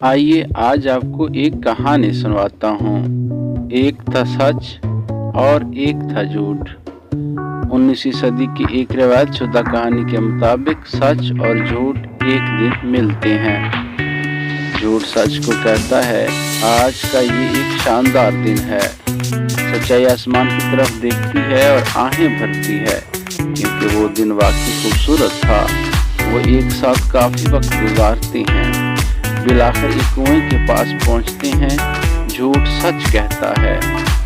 आइए आज आपको एक कहानी सुनवाता हूँ। एक था सच और एक था झूठ। 19वीं सदी की एक रिवायत शुदा कहानी के मुताबिक सच और झूठ एक दिन मिलते हैं। झूठ सच को कहता है, आज का ये एक शानदार दिन है। सच्चाई आसमान की तरफ देखती है और आहें भरती है, क्योंकि वो दिन वाकई खूबसूरत था। वो एक साथ काफी वक्त गुजारते हैं। बिलाखिर एक कुएं के पास पहुंचते हैं। झूठ सच कहता है,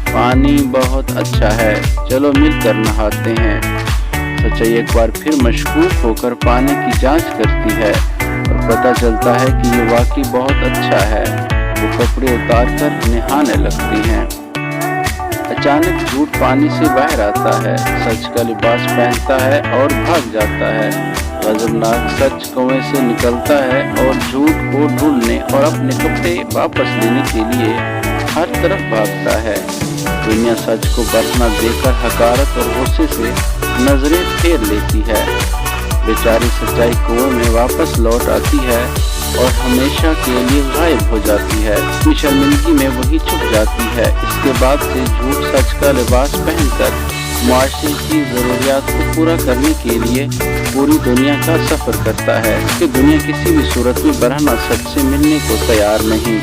पानी बहुत अच्छा है, चलो मिलकर नहाते हैं। सच्चाई एक बार फिर मशकूक होकर पानी की जांच करती है और पता चलता है कि ये वाकई बहुत अच्छा है। वो कपड़े उतार कर नहाने लगते हैं। अचानक झूठ पानी से बाहर आता है, सच का लिबास पहनता है और भाग जाता है। गजबनाक सच कुएं से निकलता है और झूठ को ढूंढने और अपने कपड़े वापस लेने के लिए हर तरफ भागता है। दुनिया सच को बरसना देखकर हकारत और गुस्से से नजरें फेर लेती है। बेचारी सच्चाई कुएं में वापस लौट आती है और हमेशा के लिए गायब हो जाती है। अपनी शर्मिंदगी में वही छुप जाती है। इसके बाद से झूठ सच का लिबास पहनकर मुआशरे की ज़रूरियात को पूरा करने के लिए पूरी दुनिया का सफ़र करता है, कि दुनिया किसी भी सूरत में बरहना सच से मिलने को तैयार नहीं।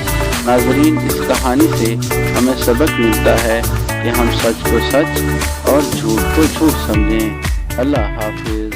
नाज़रीन, इस कहानी से हमें सबक मिलता है कि हम सच को सच और झूठ को झूठ समझें। अल्लाह हाफिज़।